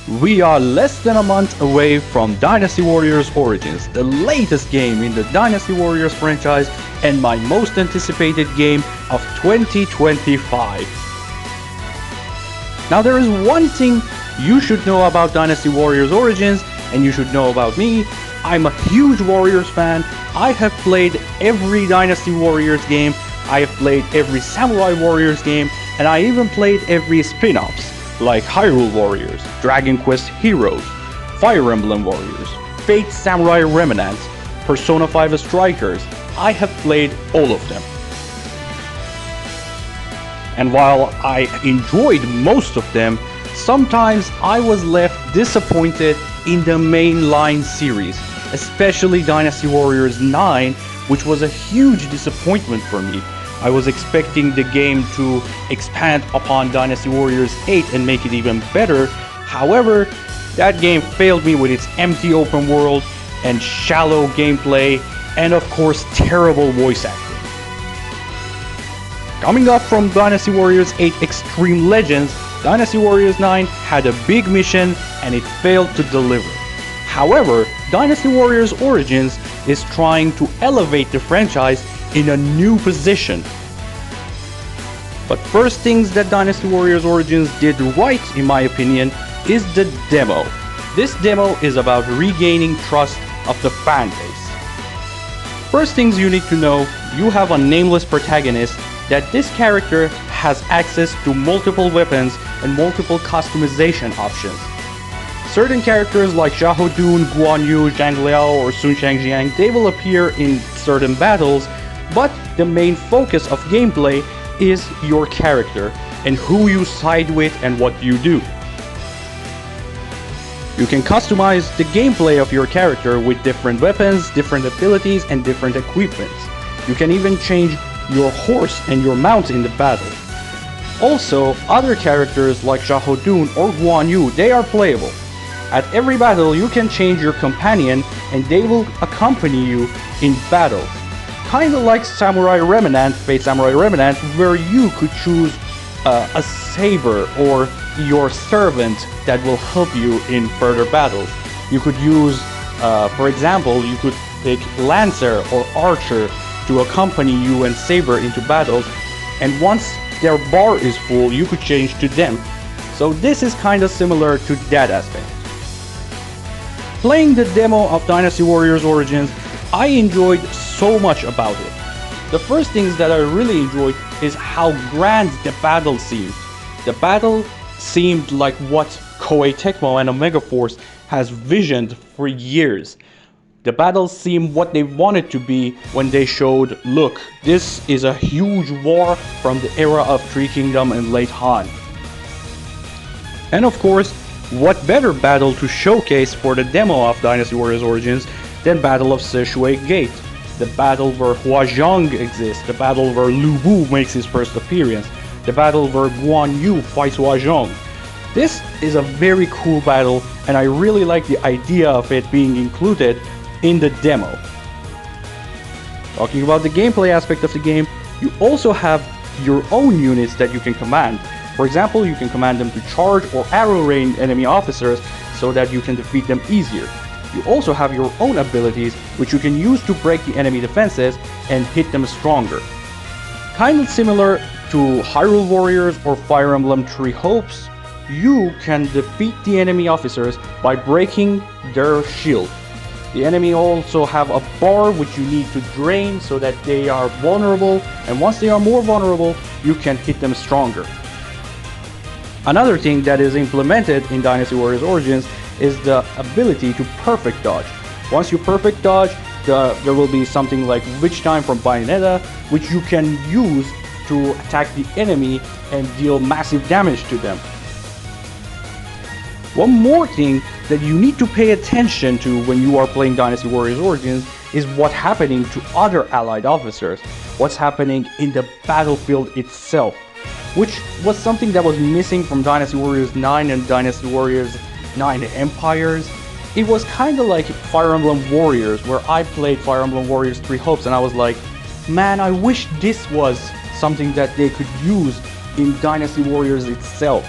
We are less than a month away from Dynasty Warriors Origins, the latest game in the Dynasty Warriors franchise and my most anticipated game of 2025. Now there is one thing you should know about Dynasty Warriors Origins, and you should know about me. I'm a huge Warriors fan. I have played every Dynasty Warriors game, I have played every Samurai Warriors game, and I even played every spin-offs like Hyrule Warriors, Dragon Quest Heroes, Fire Emblem Warriors, Fate Samurai Remnants, Persona 5 Strikers. I have played all of them. And while I enjoyed most of them, sometimes I was left disappointed in the mainline series, especially Dynasty Warriors 9, which was a huge disappointment for me. I was expecting the game to expand upon Dynasty Warriors 8 and make it even better. However, that game failed me with its empty open world and shallow gameplay, and of course terrible voice acting. Coming up from Dynasty Warriors 8 Extreme Legends, Dynasty Warriors 9 had a big mission and it failed to deliver. However, Dynasty Warriors Origins is trying to elevate the franchise in a new position. But first things that Dynasty Warriors Origins did right, in my opinion, is the demo. This demo is about regaining trust of the fan base. First things you need to know, you have a nameless protagonist that this character has access to multiple weapons and multiple customization options. Certain characters like Xiahou Dun, Guan Yu, Zhang Liao, or Sun Shangjiang, they will appear in certain battles, but the main focus of gameplay is your character and who you side with and what you do. You can customize the gameplay of your character with different weapons, different abilities, and different equipments. You can even change your horse and your mount in the battle. Also, other characters like Xiahou Dun or Guan Yu, they are playable. At every battle you can change your companion and they will accompany you in battle. Kinda like Samurai Remnant, Fate Samurai Remnant, where you could choose a saber or your servant that will help you in further battles. You could use, for example, you could pick Lancer or Archer to accompany you and Saber into battles, and once their bar is full, you could change to them. So this is kinda similar to that aspect. Playing the demo of Dynasty Warriors Origins, I enjoyed so much about it. The first things that I really enjoyed is how grand the battle seemed. The battle seemed like what Koei Tecmo and Omega Force has visioned for years. The battles seemed what they wanted to be when they showed, look, this is a huge war from the era of Three Kingdom and late Han. And of course, what better battle to showcase for the demo of Dynasty Warriors Origins than Battle of Sishui Gate, the battle where Huazhang exists, the battle where Lu Bu makes his first appearance, the battle where Guan Yu fights Huazhang. This is a very cool battle, and I really like the idea of it being included in the demo. Talking about the gameplay aspect of the game, you also have your own units that you can command. For example, you can command them to charge or arrow rain enemy officers so that you can defeat them easier. You also have your own abilities which you can use to break the enemy defenses and hit them stronger. Kind of similar to Hyrule Warriors or Fire Emblem Three Hopes, you can defeat the enemy officers by breaking their shield. The enemy also have a bar which you need to drain so that they are vulnerable, and once they are more vulnerable, you can hit them stronger. Another thing that is implemented in Dynasty Warriors Origins is the ability to perfect dodge. Once you perfect dodge, there will be something like Witch Time from Bayonetta, which you can use to attack the enemy and deal massive damage to them. One more thing that you need to pay attention to when you are playing Dynasty Warriors Origins is what's happening to other allied officers, what's happening in the battlefield itself, which was something that was missing from Dynasty Warriors 9 and Dynasty Warriors 9 Empires. It was kind of like Fire Emblem Warriors, where I played Fire Emblem Warriors 3 Hopes and I was like, man, I wish this was something that they could use in Dynasty Warriors itself.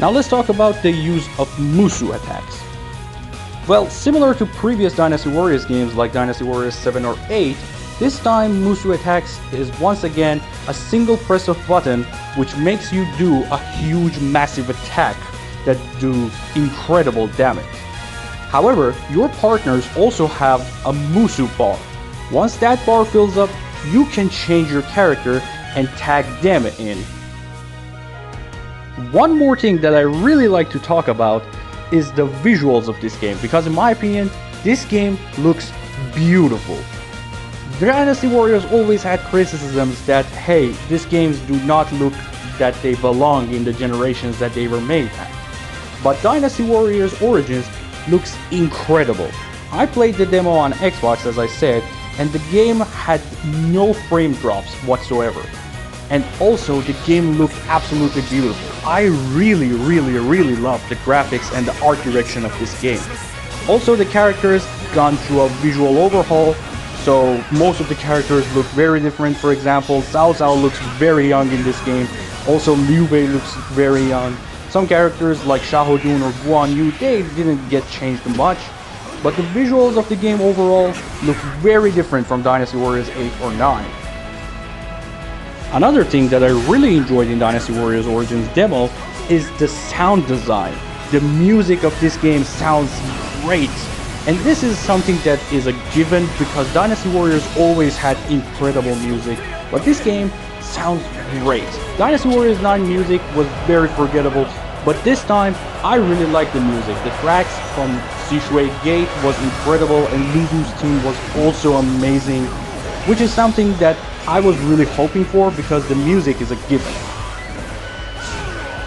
Now let's talk about the use of Musu attacks. Well, similar to previous Dynasty Warriors games like Dynasty Warriors 7 or 8, this time Musu attacks is once again a single press of button which makes you do a huge massive attack that do incredible damage. However, your partners also have a Musu bar. Once that bar fills up, you can change your character and tag them in. One more thing that I really like to talk about is the visuals of this game, because in my opinion, this game looks beautiful. Dynasty Warriors always had criticisms that, hey, these games do not look that they belong in the generations that they were made at. But Dynasty Warriors Origins looks incredible. I played the demo on Xbox, as I said, and the game had no frame drops whatsoever. And also the game looked absolutely beautiful. I really love the graphics and the art direction of this game. Also, the characters gone through a visual overhaul, so most of the characters look very different. For example, Cao Cao looks very young in this game. Also, Liu Bei looks very young. Some characters like Xiahou Dun or Guan Yu, they didn't get changed much. But the visuals of the game overall look very different from Dynasty Warriors 8 or 9. Another thing that I really enjoyed in Dynasty Warriors Origins demo is the sound design. The music of this game sounds great. And this is something that is a given because Dynasty Warriors always had incredible music, but this game sounds great. Dynasty Warriors 9 music was very forgettable, but this time I really liked the music. The tracks from Sishui Gate was incredible and Lu Bu's theme was also amazing, which is something that I was really hoping for because the music is a given.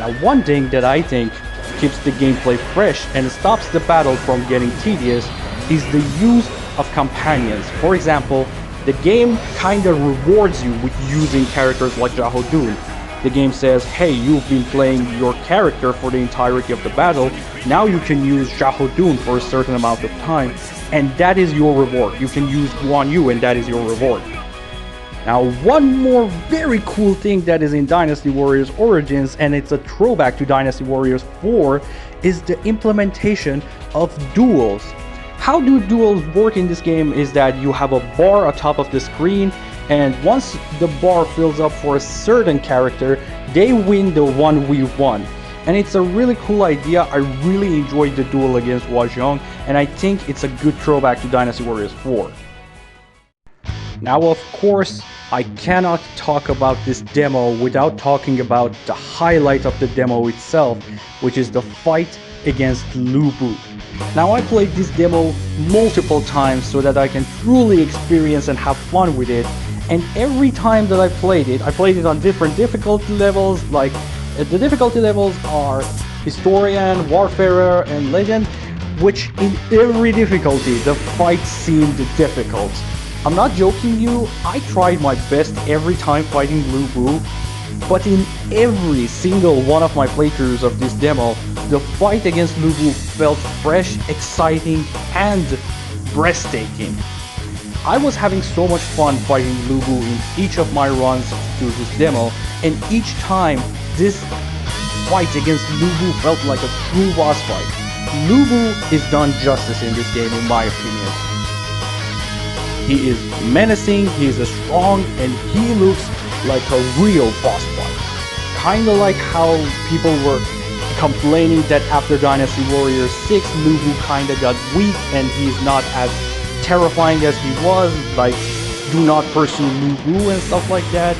Now, one thing that I think keeps the gameplay fresh and stops the battle from getting tedious is the use of companions. For example, the game kinda rewards you with using characters like Xiahou Dun. The game says, hey, you've been playing your character for the entirety of the battle, now you can use Xiahou Dun for a certain amount of time, and that is your reward. You can use Guan Yu and that is your reward. Now, one more very cool thing that is in Dynasty Warriors Origins, and it's a throwback to Dynasty Warriors 4, is the implementation of duels. How do duels work in this game is that you have a bar atop of the screen, and once the bar fills up for a certain character, they win the 1v1. And it's a really cool idea. I really enjoyed the duel against Wajong, and I think it's a good throwback to Dynasty Warriors 4. Now, of course, I cannot talk about this demo without talking about the highlight of the demo itself, which is the fight against Lu Bu. Now, I played this demo multiple times so that I can truly experience and have fun with it, and every time that I played it on different difficulty levels. Like, the difficulty levels are Historian, Warfarer, and Legend, which in every difficulty the fight seemed difficult. I'm not joking you, I tried my best every time fighting Lu Bu, but in every single one of my playthroughs of this demo, the fight against Lu Bu felt fresh, exciting, and breathtaking. I was having so much fun fighting Lu Bu in each of my runs through this demo, and each time this fight against Lu Bu felt like a true boss fight. Lu Bu is done justice in this game in my opinion. He is menacing, he is strong, and he looks like a real boss fight. Kinda like how people were complaining that after Dynasty Warriors 6, Lu Bu kinda got weak and he's not as terrifying as he was, like do not pursue Lu Bu and stuff like that.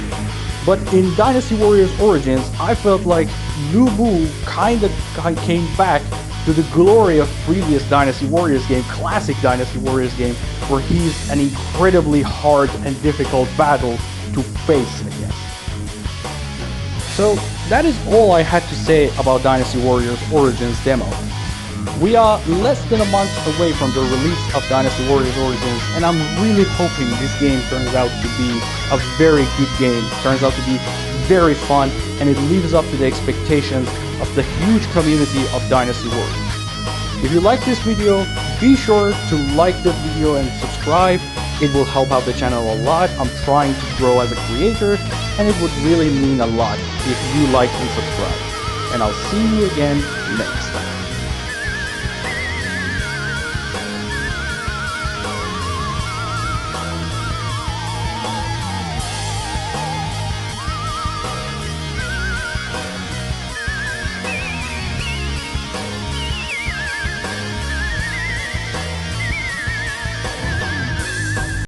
But in Dynasty Warriors Origins, I felt like Lu Bu kinda came back to the glory of previous Dynasty Warriors game, classic Dynasty Warriors game, where he's an incredibly hard and difficult battle to face again. So that is all I had to say about Dynasty Warriors Origins demo. We are less than a month away from the release of Dynasty Warriors Origins, and I'm really hoping this game turns out to be a very good game, turns out to be very fun, and it lives up to the expectations of the huge community of Dynasty Warriors. If you like this video, be sure to like the video and subscribe. It will help out the channel a lot. I'm trying to grow as a creator, and it would really mean a lot if you like and subscribe. and I'll see you again next time.